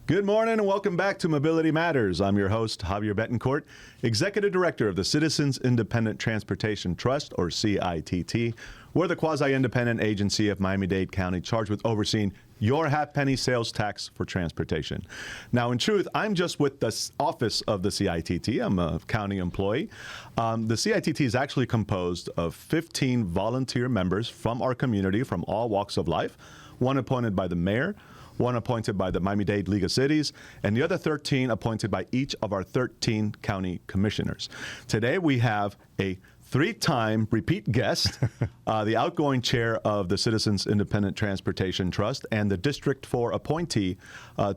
Good morning and welcome back to Mobility Matters. I'm your host, Javier Betancourt, Executive Director of the Citizens Independent Transportation Trust, or CITT. We're the quasi-independent agency of Miami-Dade County charged with overseeing your half-penny sales tax for transportation. Now, in truth, I'm just with the office of the CITT. I'm a county employee. The CITT is actually composed of 15 volunteer members from our community, from all walks of life, one appointed by the mayor, one appointed by the Miami-Dade League of Cities, and the other 13 appointed by each of our 13 county commissioners. Today we have a three-time repeat guest, the outgoing chair of the Citizens Independent Transportation Trust and the District 4 appointee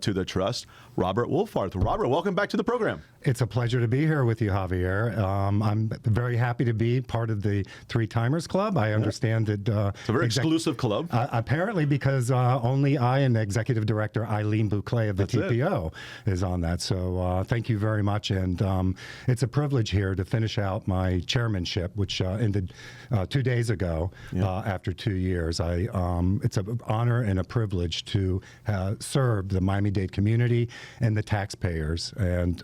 to the trust, Robert Wolfarth. Robert, welcome back to the program. It's a pleasure to be here with you, Javier. I'm very happy to be part of the Three Timers Club. I understand that it's a very exclusive club. Apparently, because only I and Executive Director Eileen Bouclé of the TPO is on that. So thank you very much. And it's a privilege here to finish out my chairmanship, which ended 2 days ago after 2 years. It's an honor and a privilege to serve the Miami-Dade community and the taxpayers. And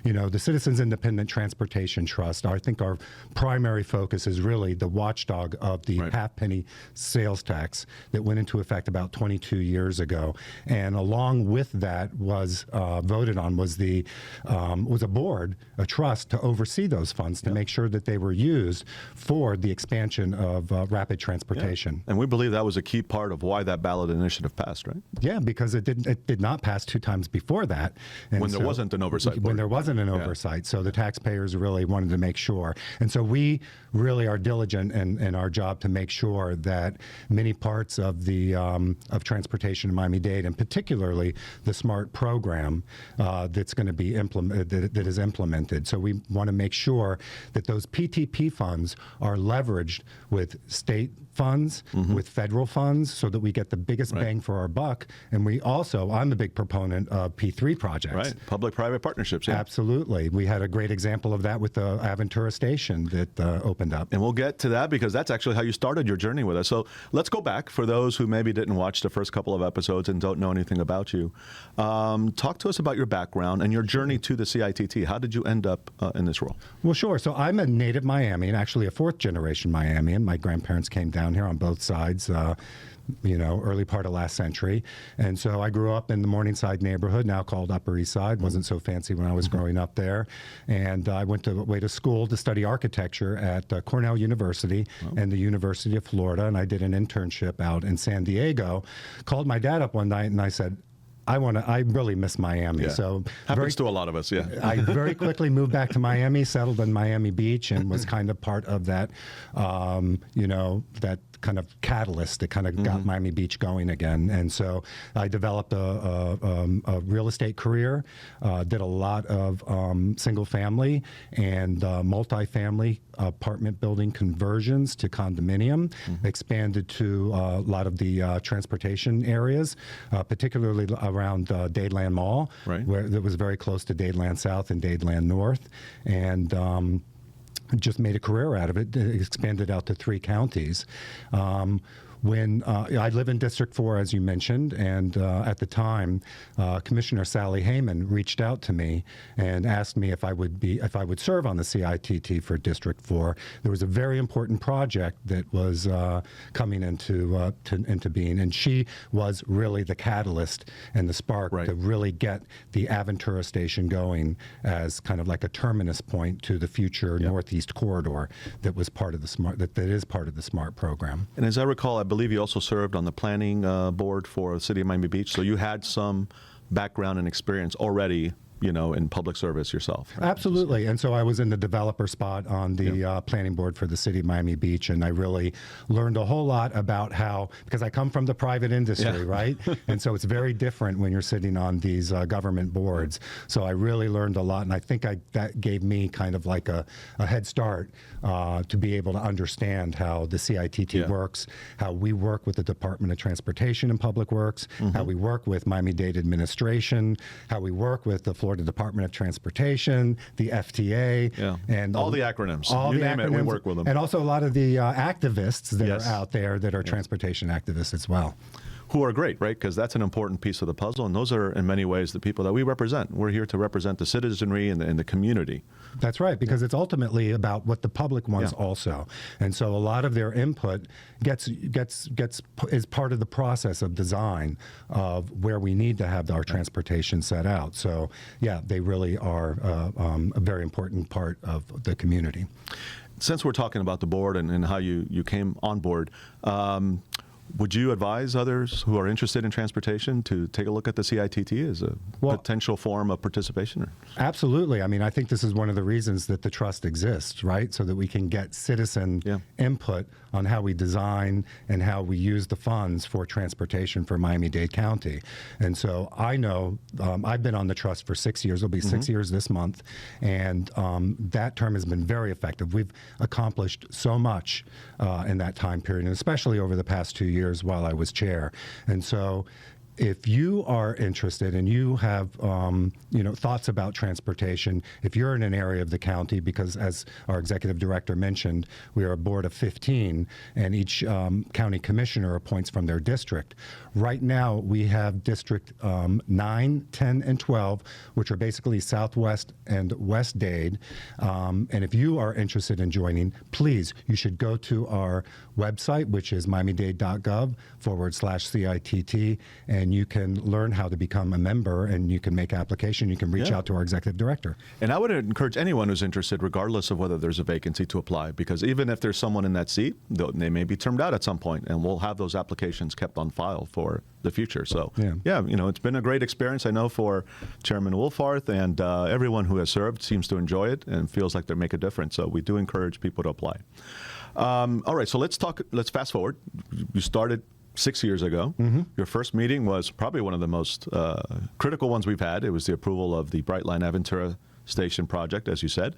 the Citizens Independent Transportation Trust, I think our primary focus is really the watchdog of the half-penny sales tax that went into effect about 22 years ago. And along with that was voted on was a board, a trust, to oversee those funds to make sure that they were used for the expansion of rapid transportation. Yeah. And we believe that was a key part of why that ballot initiative passed, right? Yeah, because it did not pass 2 times before that. And when there wasn't an oversight. When there wasn't an oversight. So the taxpayers really wanted to make sure. And so we really are diligent in our job to make sure that many parts of the of transportation in Miami-Dade, and particularly the SMART program that's going to be implemented, that is implemented. So we want to make sure that those PTP funds are leveraged with state funds, with federal funds, so that we get the biggest bang for our buck. And I'm a big proponent of P3 projects. Right, public-private partnerships. Yeah. Absolutely. We had a great example of that with the Aventura station that opened up. And we'll get to that because that's actually how you started your journey with us. So let's go back for those who maybe didn't watch the first couple of episodes and don't know anything about you. Talk to us about your background and your journey to the CITT. How did you end up in this role? Well, sure. So I'm a native Miami, and actually a fourth-generation Miamian. My grandparents came down here on both sides, early part of last century. And so I grew up in the Morningside neighborhood, now called Upper East Side. Wasn't so fancy when I was growing up there. And I went away to school to study architecture at Cornell University and the University of Florida. And I did an internship out in San Diego. Called my dad up one night and I said, I really miss Miami. Yeah. So happens to a lot of us, yeah. I very quickly moved back to Miami, settled in Miami Beach, and was kind of part of that, that kind of catalyst that kind of got Miami Beach going again. And so I developed a real estate career, did a lot of single family and multifamily apartment building conversions to condominium, expanded to a lot of the transportation areas, particularly around Dadeland Mall, where it was very close to Dadeland South and Dadeland North. And just made a career out of it, expanded out to 3 counties. When I live in District 4, as you mentioned, and at the time, Commissioner Sally Heyman reached out to me and asked me if I would serve on the CITT for District 4. There was a very important project that was coming into being, and she was really the catalyst and the spark to really get the Aventura station going as kind of like a terminus point to the future Northeast corridor that was part of the SMART, that is part of the SMART program. And as I recall, I believe you also served on the planning board for the city of Miami Beach, so you had some background and experience already in public service yourself. Right? Absolutely. And so I was in the developer spot on the planning board for the city of Miami Beach, and I really learned a whole lot about because I come from the private industry, right? And so it's very different when you're sitting on these government boards. So I really learned a lot, and I think that gave me kind of like a head start to be able to understand how the CITT works, how we work with the Department of Transportation and Public Works, how we work with Miami-Dade administration, how we work with the Florida Department of Transportation, the FTA, and all the acronyms. All you the name acronyms, it, we work with them. And also a lot of the activists that are out there that are transportation activists as well. who are great, right? Because that's an important piece of the puzzle, and those are in many ways the people that we represent. We're here to represent the citizenry and the community. That's right, because it's ultimately about what the public wants also. And so a lot of their input is part of the process of design of where we need to have our transportation set out. So yeah, they really are a very important part of the community. Since we're talking about the board and how you came on board, would you advise others who are interested in transportation to take a look at the CITT as a potential form of participation? Absolutely. I mean, I think this is one of the reasons that the trust exists, right? So that we can get citizen input on how we design and how we use the funds for transportation for Miami-Dade County. And so I know I've been on the trust for 6 years. It'll be 6 years this month. And that term has been very effective. We've accomplished so much in that time period, and especially over the past 2 years while I was chair. And so if you are interested and you have thoughts about transportation, if you're in an area of the county, because as our executive director mentioned, we are a board of 15 and each county commissioner appoints from their district. Right now we have district 9, 10, and 12, which are basically Southwest and West Dade. And if you are interested in joining, please, you should go to our website, which is miamidade.gov/CITT, and you can learn how to become a member, and you can make application. You can reach out to our executive director. And I would encourage anyone who's interested, regardless of whether there's a vacancy, to apply, because even if there's someone in that seat, they may be termed out at some point, and we'll have those applications kept on file for the future. So it's been a great experience, I know, for Chairman Wolfarth, and everyone who has served seems to enjoy it and feels like they make a difference. So we do encourage people to apply. All right, so let's fast forward. You started 6 years ago. Your first meeting was probably one of the most critical ones we've had. It was the approval of the Brightline Aventura Station project, as you said.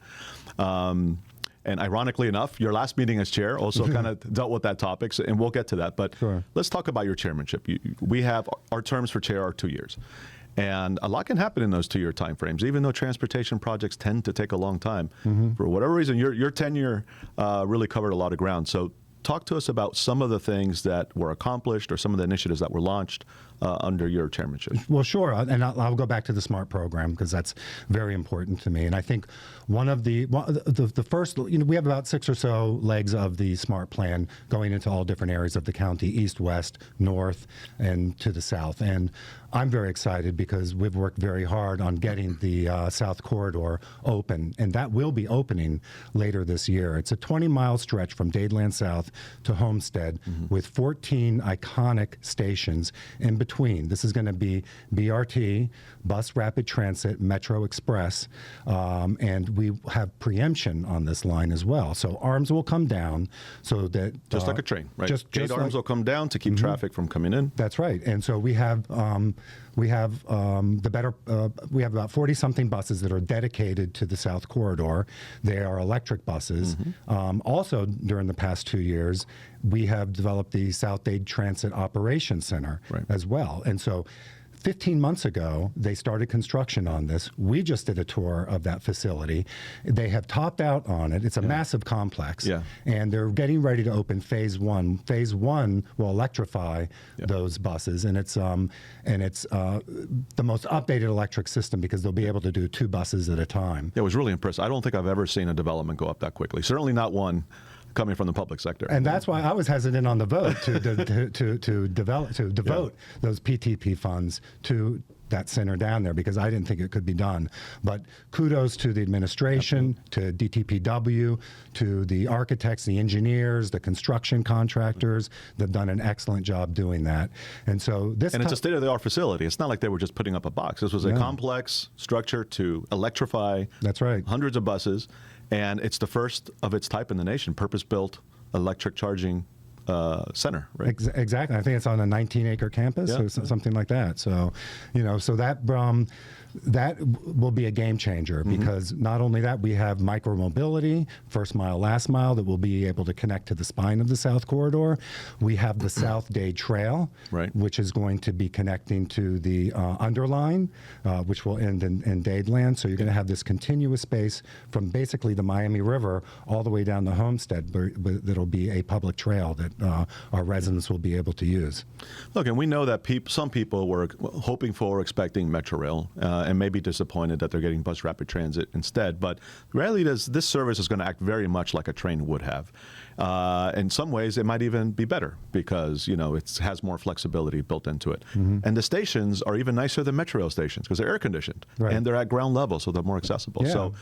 And ironically enough, your last meeting as chair also kind of dealt with that topic, and we'll get to that. But let's talk about your chairmanship. We have our terms for chair are 2 years. And a lot can happen in those 2-year timeframes, even though transportation projects tend to take a long time. For whatever reason, your tenure really covered a lot of ground. So talk to us about some of the things that were accomplished or some of the initiatives that were launched under your chairmanship. Well, sure. And I'll go back to the SMART program because that's very important to me. And I think one of the first, we have about 6 or so legs of the SMART plan going into all different areas of the county, east, west, north, and to the south. And I'm very excited because we've worked very hard on getting the South Corridor open, and that will be opening later this year. It's a 20-mile stretch from Dadeland South to Homestead with 14 iconic stations in between. This is going to be BRT, Bus Rapid Transit, Metro Express, and we have preemption on this line as well. So arms will come down so that... Just like a train, right? Just arms will come down to keep traffic from coming in. That's right. And so we have about 40-something buses that are dedicated to the South Corridor. They are electric buses. Also, during the past 2 years, we have developed the South Dade Transit Operations Center as well. And so 15 months ago, they started construction on this. We just did a tour of that facility. They have topped out on it. It's a massive complex, and they're getting ready to open phase 1. Phase 1 will electrify those buses, and it's the most updated electric system because they'll be able to do 2 buses at a time. It was really impressive. I don't think I've ever seen a development go up that quickly. Certainly not one coming from the public sector. And that's why I was hesitant on the vote to devote those PTP funds to that center down there because I didn't think it could be done. But kudos to the administration, to DTPW, to the architects, the engineers, the construction contractors. They've done an excellent job doing that. And so this... And it's a state-of-the-art facility. It's not like they were just putting up a box. This was a complex structure to electrify hundreds of buses. And it's the first of its type in the nation, purpose-built electric charging center, right? Exactly. I think it's on a 19-acre campus or something like that. So, so that that will be a game changer because not only that, we have micromobility, first mile, last mile, that will be able to connect to the spine of the South Corridor. We have the South Dade Trail, which is going to be connecting to the underline, which will end in Dadeland. So you're going to have this continuous space from basically the Miami River all the way down to Homestead, but that'll be a public trail that our residents will be able to use. Look, and we know that some people were hoping for, expecting Metro Rail, and may be disappointed that they're getting bus rapid transit instead. But the reality is this service is going to act very much like a train would have. In some ways, it might even be better because, it has more flexibility built into it. And the stations are even nicer than Metro Rail stations because they're air conditioned and they're at ground level, so they're more accessible. Yeah. So,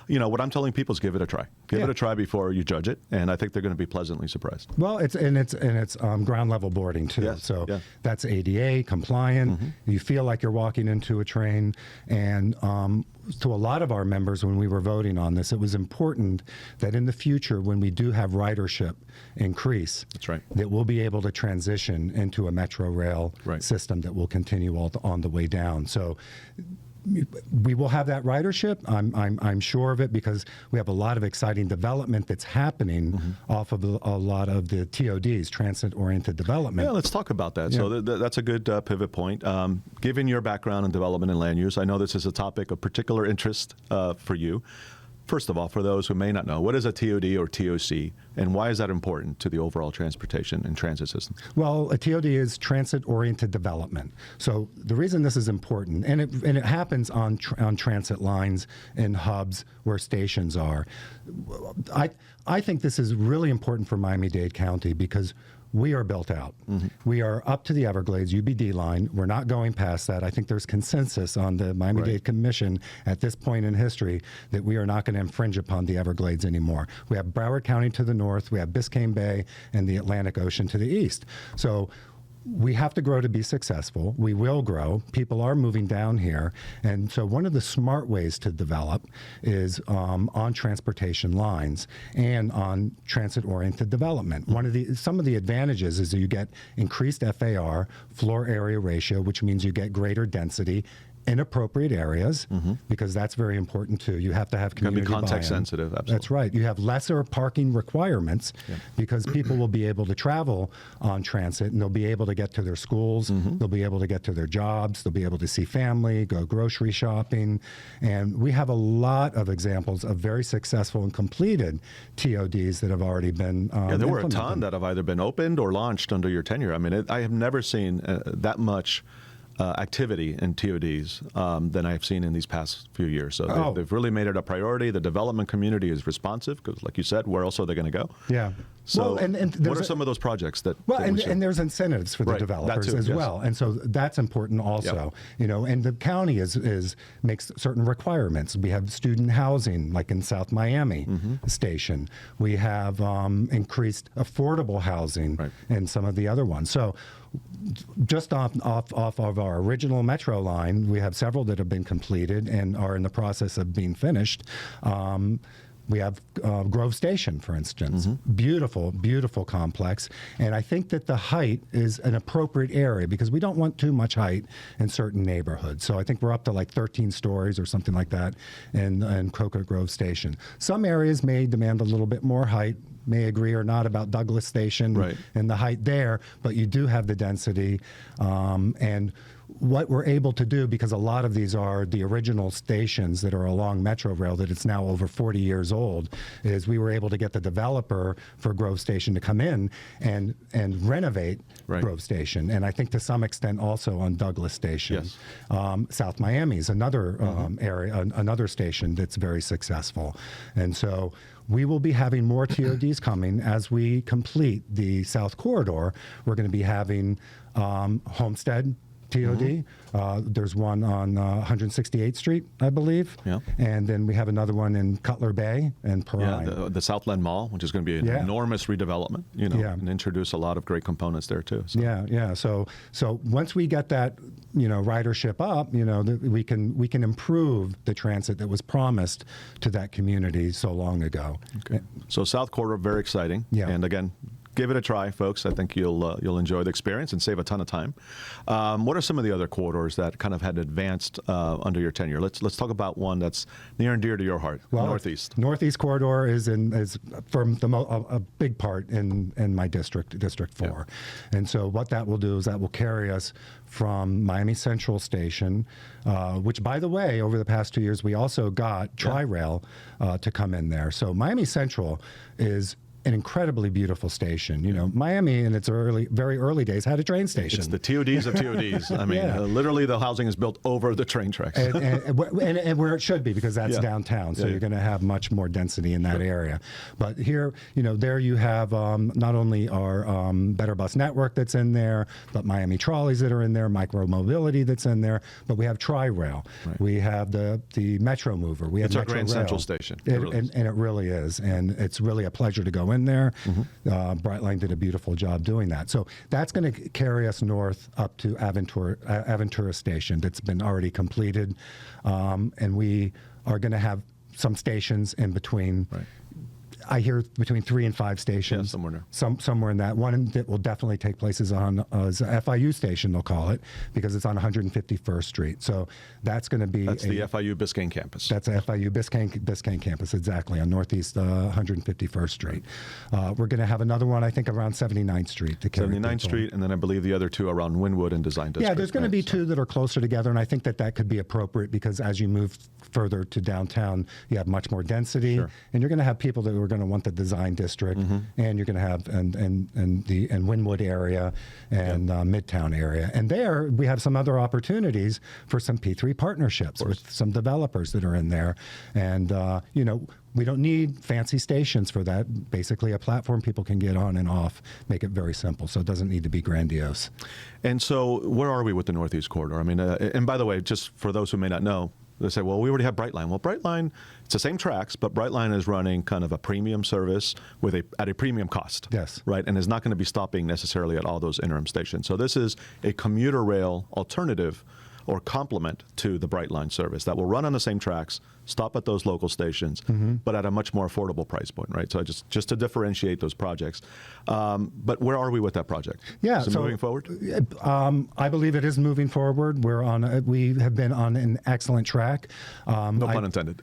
what I'm telling people is give it a try. Give it a try before you judge it, and I think they're going to be pleasantly surprised. Well, it's ground level boarding too. Yes. So that's ADA compliant. You feel like you're walking into a train, and to a lot of our members when we were voting on this, it was important that in the future, when we do have ridership increase, that's right, that we'll be able to transition into a Metro Rail system that will continue on the way down. So we will have that ridership. I'm sure of it because we have a lot of exciting development that's happening off of a lot of the TODs, transit-oriented development. Yeah, let's talk about that. Yeah. So that's a good pivot point. Given your background in development and land use, I know this is a topic of particular interest for you. First of all, for those who may not know, what is a TOD or TOC, and why is that important to the overall transportation and transit system? Well, a TOD is transit-oriented development. So the reason this is important, and it happens on transit lines and hubs where stations are. I think this is really important for Miami-Dade County because we are built out. We are up to the Everglades UBD line. We're not going past that. I think there's consensus on the Miami-Dade Commission at this point in history that we are not going to infringe upon the Everglades anymore. We have Broward County to the north, we have Biscayne Bay and the Atlantic Ocean to the east. So we have to grow to be successful. We will grow. People are moving down here. And so one of the smart ways to develop is on transportation lines and on transit-oriented development. Some of the advantages is that you get increased FAR, floor area ratio, which means you get greater density in appropriate areas, because that's very important too. You have to have community buy-in. Can be context sensitive, absolutely. That's right. You have lesser parking requirements because people will be able to travel on transit and they'll be able to get to their schools, they'll be able to get to their jobs, they'll be able to see family, go grocery shopping. And we have a lot of examples of very successful and completed TODs that have already been there were a ton that have either been opened or launched under your tenure. I mean, I have never seen that much activity in TODs than I've seen in these past few years. So they've really made it a priority. The development community is responsive because, like you said, where else are they going to go? Yeah. So what are some of those projects that... Well, and there's incentives for the developers as well. And so that's important also. And the county makes certain requirements. We have student housing, like in South Miami Station. We have increased affordable housing in some of the other ones. So just off of our original Metro line, we have several that have been completed and are in the process of being finished. We have Grove Station, for instance. Beautiful, beautiful complex. And I think that the height is an appropriate area because we don't want too much height in certain neighborhoods. So I think we're up to like 13 stories or something like that in Cocoa Grove Station. Some areas may demand a little bit more height, may agree or not about Douglas Station and the height there, but you do have the density. And what we're able to do, because a lot of these are the original stations that are along Metro Rail that it's now over 40 years old, is we were able to get the developer for Grove Station to come in and renovate Grove Station. And I think to some extent also on Douglas Station. South Miami is another area, another station that's very successful. And so we will be having more TODs coming as we complete the South Corridor. We're going to be having Homestead TOD. There's one on 168th Street, I believe. And then we have another one in Cutler Bay and Perrine. The Southland Mall, which is going to be an enormous redevelopment, and introduce a lot of great components there too. So. So once we get that, ridership up, we can improve the transit that was promised to that community so long ago. So South Corridor, very exciting. And again, give it a try, folks. I think you'll enjoy the experience and save a ton of time. What are some of the other corridors that kind of had advanced under your tenure? Let's talk about one that's near and dear to your heart, Well, Northeast. Northeast corridor is from a big part in my district, District 4. Yeah. And so what that will do is that will carry us from Miami Central Station, which, by the way, over the past 2 years, we also got Tri-Rail to come in there. So Miami Central is an incredibly beautiful station. You know, Miami in its very early days had a train station. It's the TODs of TODs. I mean, literally the housing is built over the train tracks. And where it should be, because that's downtown. So you're going to have much more density in that area. But here, you know, there you have not only our Better Bus Network that's in there, but Miami Trolleys that are in there, micro mobility that's in there. But we have Tri-Rail. Right. We have the Metro Mover. We have it's Metro our Grand Rail. Central Station. And it really is. And it's really a pleasure to go in there. Brightline did a beautiful job doing that. So that's going to carry us north up to Aventura Station that's been already completed. And we are going to have some stations in between. Right. I hear between 3 and 5 stations. Yeah, somewhere there. Somewhere in that. One that will definitely take place is on a FIU station, they'll call it, because it's on 151st Street. So that's going to be the FIU Biscayne campus. That's a FIU Biscayne campus, exactly, on Northeast 151st Street. We're going to have another one, I think, around 79th Street to carry 79th Street, and then I believe the other 2 around Wynwood and Design District. Yeah, there's going to be 2 that are closer together, and I think that could be appropriate because as you move further to downtown, you have much more density, and you're going to have people that are going to want the Design District, and you're going to have and Wynwood area and Midtown area, and there we have some other opportunities for some P3 partnerships with some developers that are in there, and you know, we don't need fancy stations for that. Basically, a platform people can get on and off, make it very simple, so it doesn't need to be grandiose. And so, where are we with the Northeast Corridor? I mean, and by the way, just for those who may not know, they say, well, we already have Brightline. Well, Brightline, it's the same tracks, but Brightline is running kind of a premium service at a premium cost. Yes. Right, and is not going to be stopping necessarily at all those interim stations. So this is a commuter rail alternative or complement to the Brightline service that will run on the same tracks, stop at those local stations, but at a much more affordable price point, right? So just to differentiate those projects. But where are we with that project? Yeah, is it moving forward? I believe it is moving forward. We have been on an excellent track. No pun intended.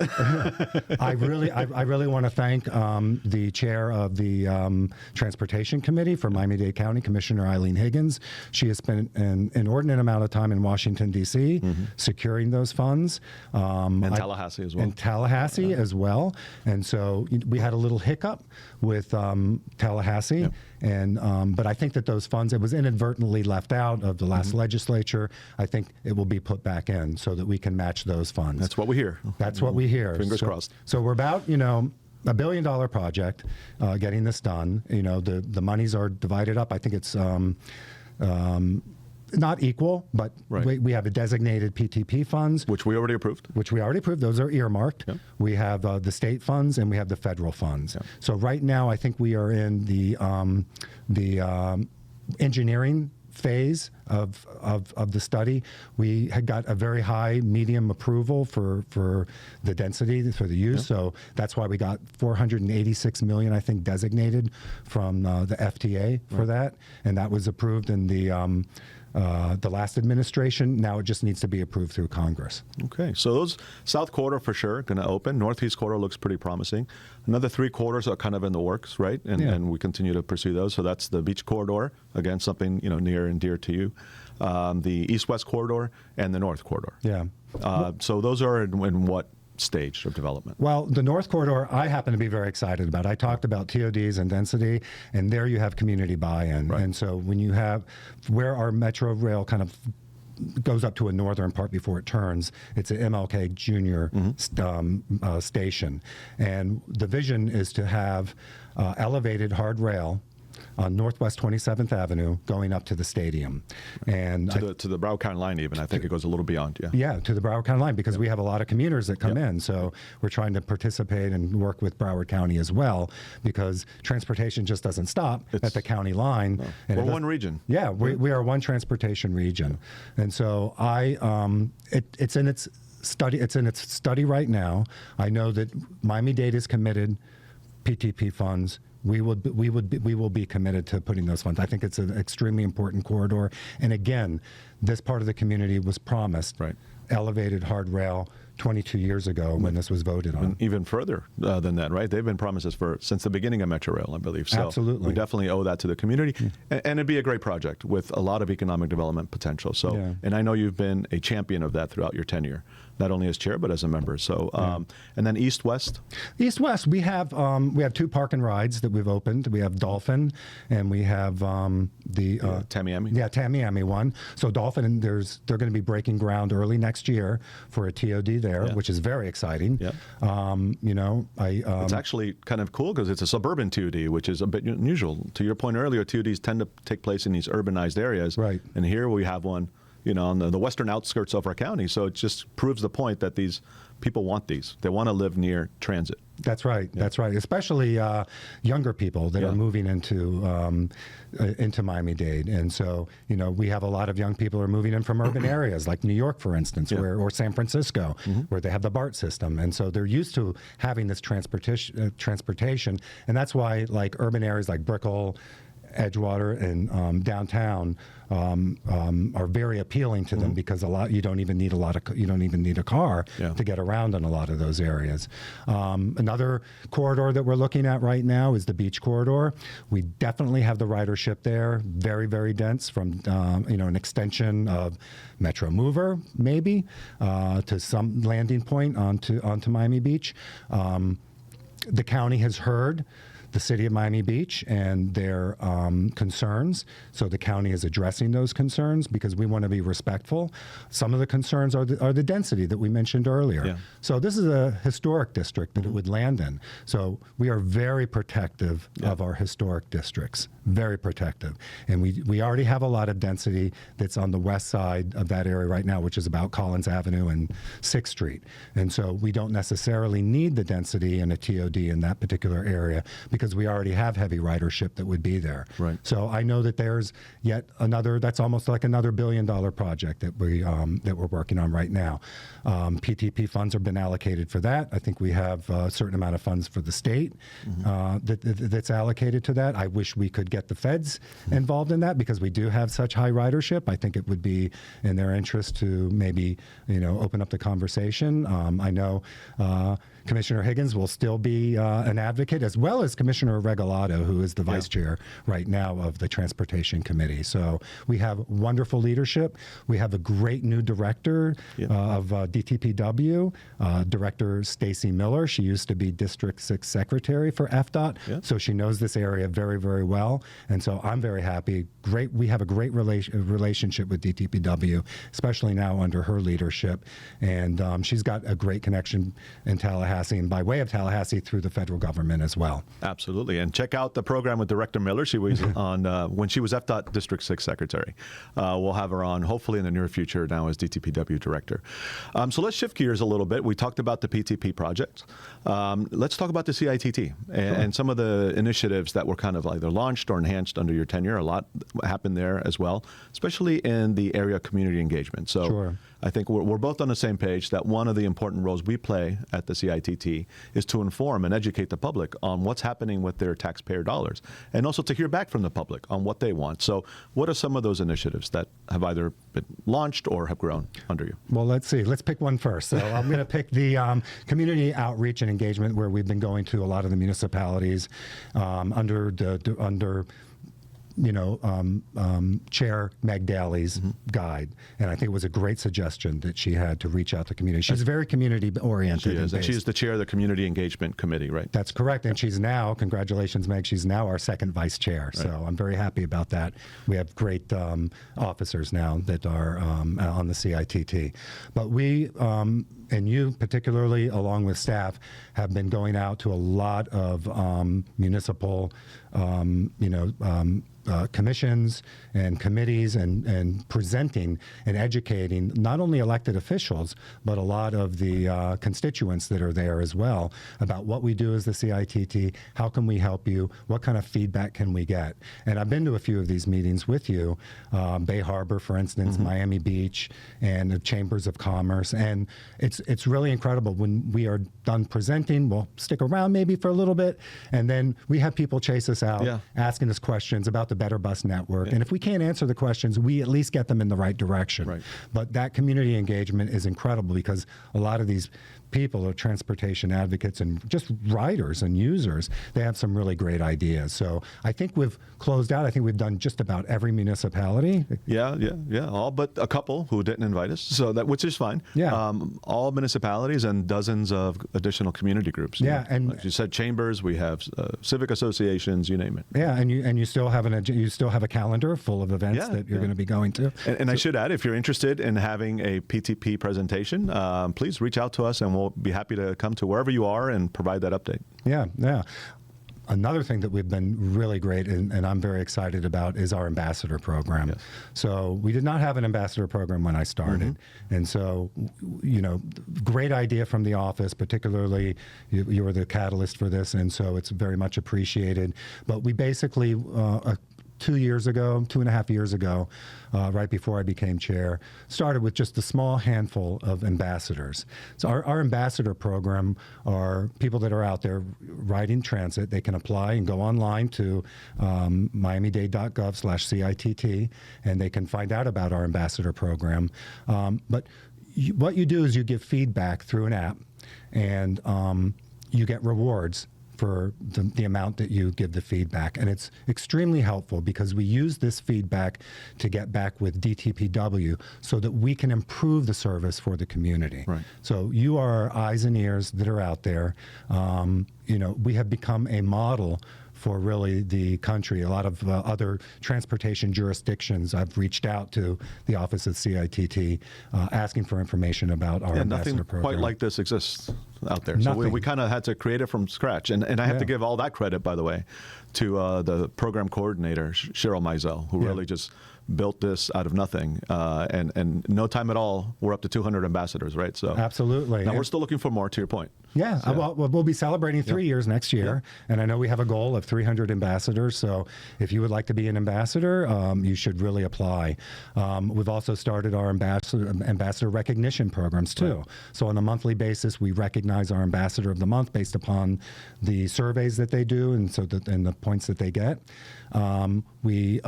I really want to thank the chair of the Transportation Committee for Miami-Dade County, Commissioner Eileen Higgins. She has spent an inordinate amount of time in Washington, D.C., securing those funds. And Tallahassee as well. And Tallahassee as well. And so we had a little hiccup with Tallahassee. And but I think that those funds, it was inadvertently left out of the last legislature. I think it will be put back in so that we can match those funds. That's what we hear. That's what we hear. Fingers crossed. So we're about, you know, $1 billion project, getting this done. You know, the monies are divided up. I think it's not equal, but we have a designated PTP funds. Which we already approved. Those are earmarked. Yep. We have the state funds and we have the federal funds. Yep. So right now, I think we are in the engineering phase of the study. We had got a very high medium approval for the density for the use. So that's why we got $486 million, I think, designated from the FTA for that. And that was approved in the last administration. Now it just needs to be approved through Congress. Okay, so those South Corridor for sure going to open. Northeast Corridor looks pretty promising. Another 3 corridors are kind of in the works, right? And we continue to pursue those. So that's the Beach Corridor, again, something near and dear to you. The East-West Corridor and the North Corridor. Yeah. So those are in what stage of development? Well, the North Corridor, I happen to be very excited about. I talked about TODs and density, and there you have community buy-in. Right. And so when you have where our Metro Rail kind of goes up to a northern part before it turns, it's an MLK Junior station. And the vision is to have elevated hard rail on Northwest 27th Avenue going up to the stadium. And to the Broward County line even. I think it goes a little beyond, Yeah, to the Broward County line, because we have a lot of commuters that come in. So we're trying to participate and work with Broward County as well, because transportation just doesn't stop at the county line. No. And we're one region. Yeah, we are one transportation region. And so it's in its study right now. I know that Miami-Dade is committed PTP funds. we will be committed to putting those funds. I think it's an extremely important corridor. And again, this part of the community was promised elevated hard rail 22 years ago when this was voted on. And even further than that, right? They've been promises since the beginning of Metro Rail, I believe. So absolutely. We definitely owe that to the community. And it'd be a great project with a lot of economic development potential. So, and I know you've been a champion of that throughout your tenure, not only as chair, but as a member. So, and then East-West? East-West, we have 2 park and rides that we've opened. We have Dolphin, and we have the Tamiami? Yeah, Tamiami one. So Dolphin, they're going to be breaking ground early next year for a TOD there, which is very exciting. It's actually kind of cool because it's a suburban TOD, which is a bit unusual. To your point earlier, TODs tend to take place in these urbanized areas. Right. And here we have one, on the western outskirts of our county. So it just proves the point that these people want these. They want to live near transit. That's right. Yeah. That's right. Especially younger people that are moving into Miami-Dade, and so we have a lot of young people who are moving in from urban areas like New York, for instance, or San Francisco, where they have the BART system, and so they're used to having this transportation, and that's why like urban areas like Brickell, Edgewater, and downtown are very appealing to them because you don't even need a car to get around in a lot of those areas. Another corridor that we're looking at right now is the beach corridor. We definitely have the ridership there, very, very dense from an extension of Metro Mover maybe to some landing point onto Miami Beach. The county has heard the city of Miami Beach and their concerns. So the county is addressing those concerns because we want to be respectful. Some of the concerns are the density that we mentioned earlier. Yeah. So this is a historic district that it would land in. So we are very protective of our historic districts, very protective. And we already have a lot of density that's on the west side of that area right now, which is about Collins Avenue and 6th Street. And so we don't necessarily need the density in a TOD in that particular area because we already have heavy ridership that would be there. Right. So I know that there's yet another, that's almost like another $1 billion project that we're working on right now. PTP funds have been allocated for that. I think we have a certain amount of funds for the state that's allocated to that. I wish we could get the feds involved in that because we do have such high ridership. I think it would be in their interest to maybe, open up the conversation. I know Commissioner Higgins will still be an advocate, as well as Commissioner Regalado, who is the vice chair right now of the Transportation Committee. So we have wonderful leadership. We have a great new director of DTPW, Director Stacy Miller. She used to be District 6 Secretary for FDOT, so she knows this area very, very well. And so I'm very happy. We have a great relationship with DTPW, especially now under her leadership. And she's got a great connection in Tallahassee and by way of Tallahassee through the federal government as well. Absolutely. And check out the program with Director Miller. She was on when she was FDOT District 6 Secretary. We'll have her on hopefully in the near future now as DTPW Director. So let's shift gears a little bit. We talked about the PTP project. Let's talk about the CITT and some of the initiatives that were kind of either launched or enhanced under your tenure. A lot happened there as well, especially in the area of community engagement. So I think we're both on the same page that one of the important roles we play at the CITT is to inform and educate the public on what's happening with their taxpayer dollars and also to hear back from the public on what they want. So what are some of those initiatives that have either been launched or have grown under you? Well, let's see. Let's pick one first. So I'm going to pick the community outreach and engagement, where we've been going to a lot of the municipalities under Chair Meg Daly's guide. And I think it was a great suggestion that she had to reach out to community. She's very community-oriented. She is. And she's the chair of the Community Engagement Committee, right? That's correct. And she's now, congratulations, Meg, she's now our second vice chair. Right. So I'm very happy about that. We have great officers now that are on the CITT. But we, and you particularly, along with staff, have been going out to a lot of municipal, commissions and committees and presenting and educating not only elected officials, but a lot of the constituents that are there as well about what we do as the CITT, how can we help you, what kind of feedback can we get. And I've been to a few of these meetings with you, Bay Harbor, for instance, Miami Beach, and the Chambers of Commerce, and it's it's really incredible. When we are done presenting, we'll stick around maybe for a little bit, and then we have people chase us out, asking us questions about the Better Bus Network. And if we can't answer the questions, we at least get them in the right direction. Right. But that community engagement is incredible, because a lot of these people are transportation advocates and just riders and users. They have some really great ideas. So I think we've closed out. I think we've done just about every municipality. Yeah. All but a couple who didn't invite us, so which is fine. Yeah. All municipalities and dozens of additional community groups. Yeah, and like you said, chambers. We have civic associations. You name it. Yeah, and you still have a calendar full of events that you're going to be going to. And I should add, if you're interested in having a PTP presentation, please reach out to us, and we'll be happy to come to wherever you are and provide that update. Yeah. Another thing that we've been really great and I'm very excited about is our ambassador program. Yes. So we did not have an ambassador program when I started. And so, great idea from the office, particularly you were the catalyst for this, and so it's very much appreciated. But we basically, 2.5 years ago, right before I became chair, started with just a small handful of ambassadors. So our ambassador program are people that are out there riding transit. They can apply and go online to miamidade.gov/CITT, and they can find out about our ambassador program. But what you do is you give feedback through an app, and you get rewards for the amount that you give the feedback. And it's extremely helpful, because we use this feedback to get back with DTPW so that we can improve the service for the community. Right. So you are our eyes and ears that are out there. We have become a model for really the country. A lot of other transportation jurisdictions, I've reached out to the office of CITT asking for information about our ambassador program. Nothing quite like this exists out there. So we kind of had to create it from scratch. And I have to give all that credit, by the way, to the program coordinator, Cheryl Mizell, who really just built this out of nothing. And no time at all, we're up to 200 ambassadors, right? So absolutely. Now we're still looking for more, to your point. Yeah, so, we'll be celebrating 3 years next year, and I know we have a goal of 300 ambassadors, so if you would like to be an ambassador, you should really apply. We've also started our ambassador recognition programs, too. Right. So on a monthly basis, we recognize our ambassador of the month based upon the surveys that they do and the points that they get. We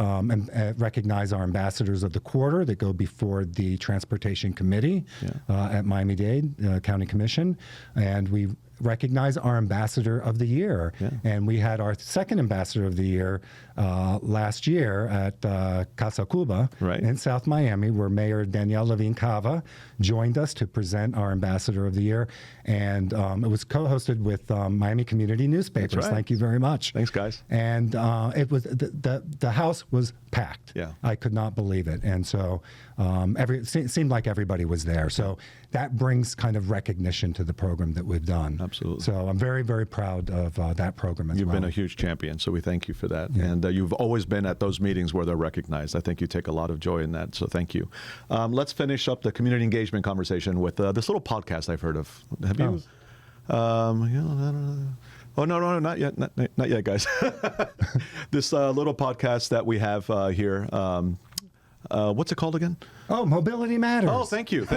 recognize our ambassadors of the quarter that go before the Transportation Committee at Miami-Dade County Commission, and we recognize our ambassador of the year. And we had our second ambassador of the year last year at Casa Cuba in South Miami, where Mayor Danielle Levine Cava joined us to present our ambassador of the year. And it was co-hosted with Miami Community Newspapers. That's right. Thank you very much. Thanks, guys. And it was the house was packed. Yeah. I could not believe it. And so it seemed like everybody was there. So that brings kind of recognition to the program that we've done. Absolutely. So I'm very, very proud of that program as well. You've been a huge champion, so we thank you for that. Yeah. And you've always been at those meetings where they're recognized. I think you take a lot of joy in that, so thank you. Let's finish up the community engagement conversation with this little podcast I've heard of. Have you? Oh, no, not yet. Not yet, guys. This little podcast that we have here. What's it called again? Oh, Mobility Matters. Oh, thank you.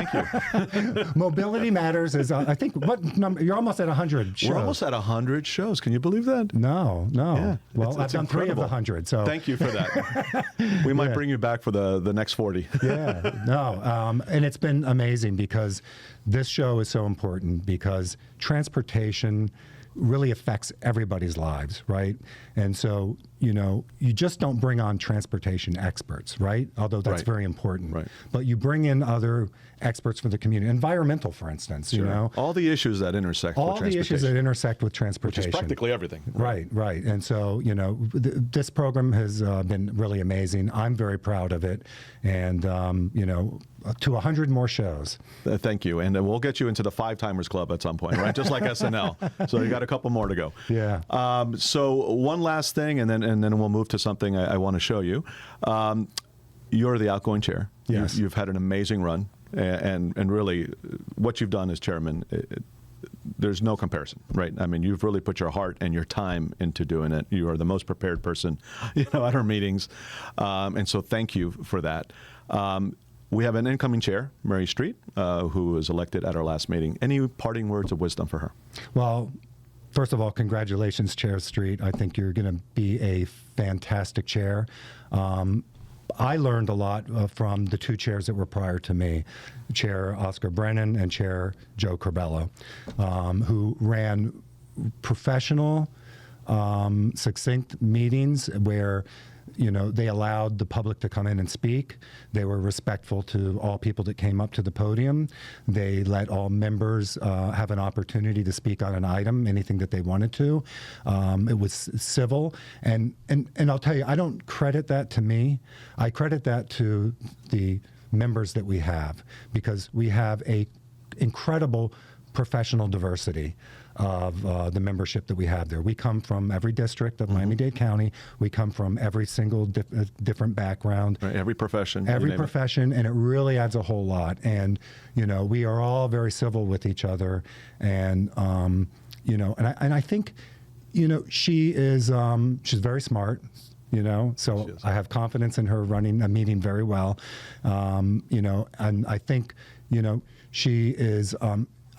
Mobility Matters is, I think, what number? You're almost at 100 shows. We're almost at 100 shows. Can you believe that? No. Yeah, well, I've done 3 of the 100. So thank you for that. We might bring you back for the next 40. And it's been amazing, because this show is so important, because transportation really affects everybody's lives, right? And so, you just don't bring on transportation experts, right? Although that's very important. Right. But you bring in other experts for the community. Environmental, for instance, Sure. All the issues that intersect with transportation. All the issues that intersect with transportation. Which is practically everything. Right. And so, this program has been really amazing. I'm very proud of it. And, to 100 more shows. Thank you. And we'll get you into the 5-Timers Club at some point, right? Just like SNL. So you got a couple more to go. Yeah. So one last thing, and then we'll move to something I want to show you. You're the outgoing chair. Yes. You've had an amazing run. And really, what you've done as chairman, there's no comparison, right? I mean, you've really put your heart and your time into doing it. You are the most prepared person, at our meetings. And so thank you for that. We have an incoming chair, Mary Street, who was elected at our last meeting. Any parting words of wisdom for her? Well, first of all, congratulations, Chair Street. I think you're going to be a fantastic chair. I learned a lot from the two chairs that were prior to me, Chair Oscar Brennan and Chair Joe Corbello, who ran professional, succinct meetings where they allowed the public to come in and speak. They were respectful to all people that came up to the podium. They let all members have an opportunity to speak on an item, anything that they wanted to. It was civil. And I'll tell you, I don't credit that to me. I credit that to the members that we have, because we have a incredible professional diversity of the membership that we have there. We come from every district of Miami-Dade County. We come from every single different background. Right, every profession. Every profession, and it really adds a whole lot. And, we are all very civil with each other. And, and I think, she is, she's very smart. So I have confidence in her running a meeting very well. And I think, she is,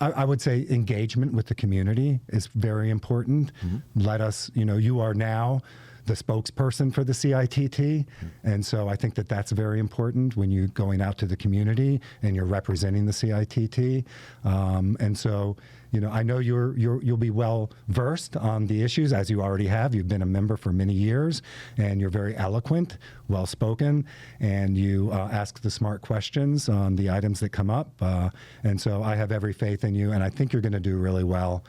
I would say engagement with the community is very important. Let us, you are now the spokesperson for the CITT. And so I think that that's very important when you're going out to the community and you're representing the CITT. And so, I know you'll be well versed on the issues, as you already have. You've been a member for many years, and you're very eloquent, well spoken, and you ask the smart questions on the items that come up. And so I have every faith in you, and I think you're going to do really well.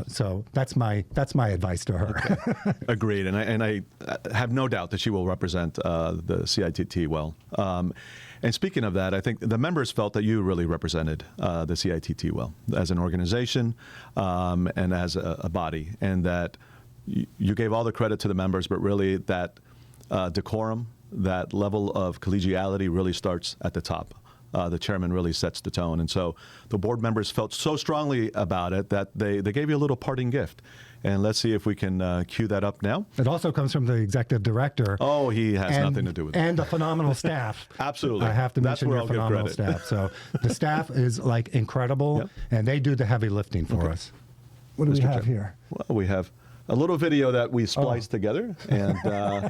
So that's my advice to her. Okay. Agreed, and I have no doubt that she will represent the CITT well. And speaking of that, I think the members felt that you really represented the CITT well as an organization and as a body, and that you gave all the credit to the members, but really that decorum, that level of collegiality really starts at the top. The chairman really sets the tone. And so the board members felt so strongly about it that they gave you a little parting gift. And let's see if we can cue that up now. It also comes from the executive director. Oh, he has nothing to do with it. And a phenomenal staff. Absolutely. I have to mention your phenomenal staff. So the staff is incredible, and they do the heavy lifting for us. What do we have here? Well, we have a little video that we spliced together. And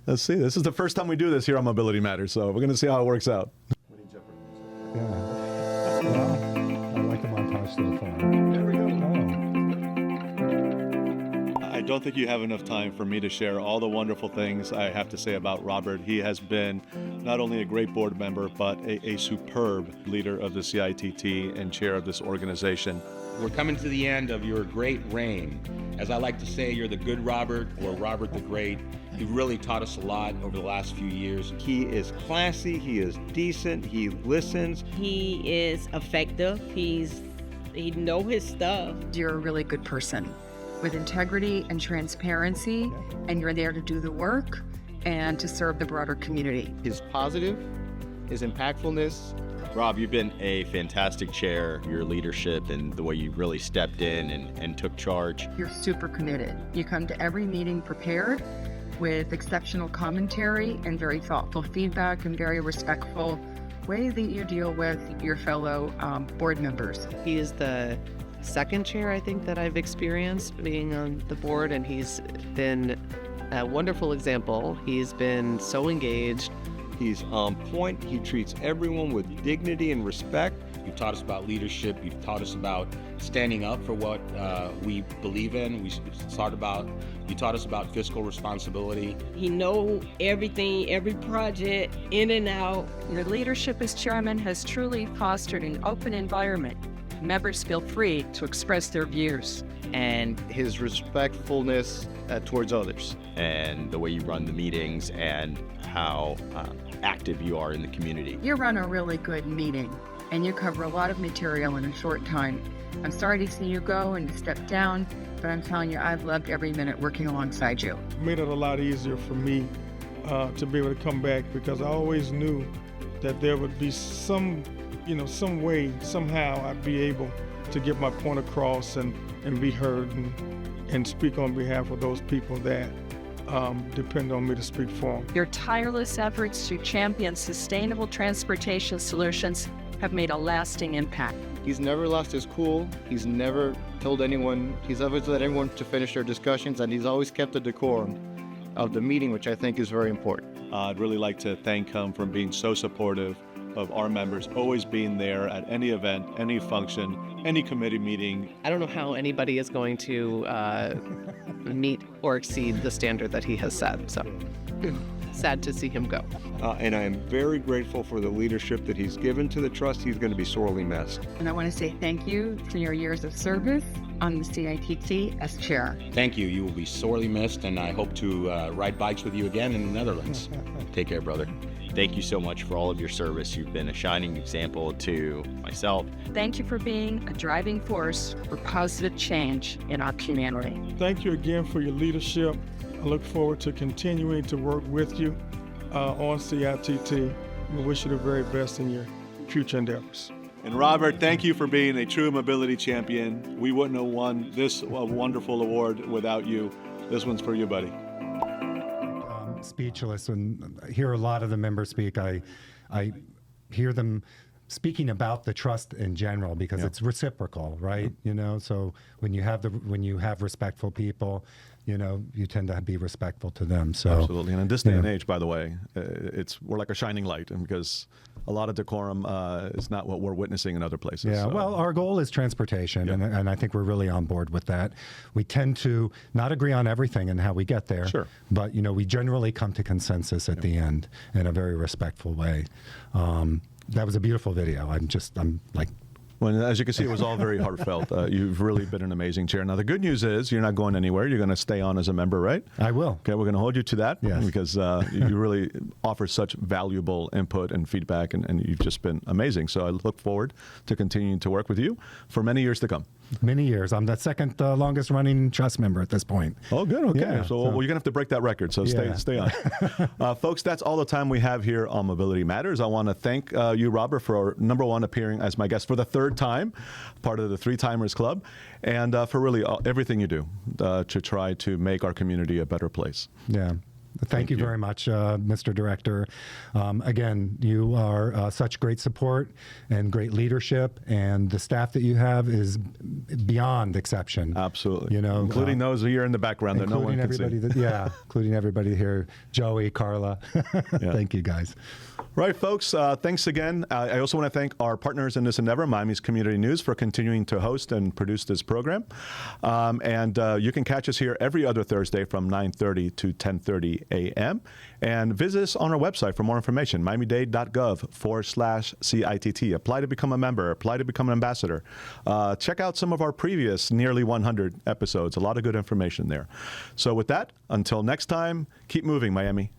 let's see. This is the first time we do this here on Mobility Matters, so we're going to see how it works out. Yeah. Well, I like the montage so far. There we go. I don't think you have enough time for me to share all the wonderful things I have to say about Robert. He has been not only a great board member, but a superb leader of the CITT and chair of this organization. We're coming to the end of your great reign. As I like to say, you're the good Robert, or Robert the Great. You've really taught us a lot over the last few years. He is classy, he is decent, he listens. He is effective, he knows his stuff. You're a really good person with integrity and transparency, and you're there to do the work and to serve the broader community. His positive, his impactfulness. Rob, you've been a fantastic chair. Your leadership and the way you really stepped in and took charge. You're super committed. You come to every meeting prepared with exceptional commentary and very thoughtful feedback and very respectful way that you deal with your fellow board members. He is the second chair, I think, that I've experienced being on the board, and he's been a wonderful example. He's been so engaged. He's on point. He treats everyone with dignity and respect. You've taught us about leadership. You've taught us about standing up for what we believe in. You taught us about fiscal responsibility. He knows everything, every project, in and out. Your leadership as chairman has truly fostered an open environment. Members feel free to express their views. And his respectfulness towards others, and the way you run the meetings, and how active you are in the community. You run a really good meeting, and you cover a lot of material in a short time. I'm sorry to see you go and step down, but I'm telling you, I've loved every minute working alongside you. It made it a lot easier for me to be able to come back, because I always knew that there would be some way, somehow I'd be able to get my point across and be heard and speak on behalf of those people that depend on me to speak for them. Your tireless efforts to champion sustainable transportation solutions have made a lasting impact. He's never lost his cool. He's never told anyone, he's always let everyone to finish their discussions, and he's always kept the decorum of the meeting, which I think is very important. I'd really like to thank him for being so supportive of our members, always being there at any event, any function, any committee meeting. I don't know how anybody is going to meet or exceed the standard that he has set. So sad to see him go. And I am very grateful for the leadership that he's given to the trust. He's going to be sorely missed. And I want to say thank you for your years of service on the CITT as chair. Thank you. You will be sorely missed, and I hope to ride bikes with you again in the Netherlands. Take care, brother. Thank you so much for all of your service. You've been a shining example to myself. Thank you for being a driving force for positive change in our community. Thank you again for your leadership. I look forward to continuing to work with you on CITT. We wish you the very best in your future endeavors. And Robert, thank you for being a true mobility champion. We wouldn't have won this wonderful award without you. This one's for you, buddy. Speechless and hear a lot of the members speak. I hear them speaking about the trust in general because it's reciprocal, right? You know, so when you have respectful people, you know, you tend to be respectful to them. So absolutely. And in this day and age, by the way, we're like a shining light, and because a lot of decorum is not what we're witnessing in other places. Yeah, so. Well, our goal is transportation, and I think we're really on board with that. We tend to not agree on everything and how we get there, but, you know, we generally come to consensus at the end in a very respectful way. That was a beautiful video. I'm like... Well, as you can see, it was all very heartfelt. You've really been an amazing chair. Now, the good news is you're not going anywhere. You're going to stay on as a member, right? I will. Okay, we're going to hold you to that because you really offer such valuable input and feedback, and you've just been amazing. So I look forward to continuing to work with you for many years to come. Many years. I'm the second longest running trust member at this point. Oh, good. Okay. Yeah, so you're going to have to break that record. So stay on. Folks, that's all the time we have here on Mobility Matters. I want to thank you, Robert, for number one, appearing as my guest for the third time, part of the Three Timers Club, and for really everything you do to try to make our community a better place. Yeah. Thank you very much, Mr. Director. Again, you are such great support and great leadership, and the staff that you have is beyond exception. Absolutely. You know, including those here in the background that no one can see. Including everybody here, Joey, Carla. Thank you, guys. Right, folks. Thanks again. I also want to thank our partners in this endeavor, Miami's Community News, for continuing to host and produce this program. And you can catch us here every other Thursday from 9:30 to 10:30 a.m. And visit us on our website for more information, miamidade.gov/CITT. Apply to become a member. Apply to become an ambassador. Check out some of our previous nearly 100 episodes. A lot of good information there. So with that, until next time, keep moving, Miami.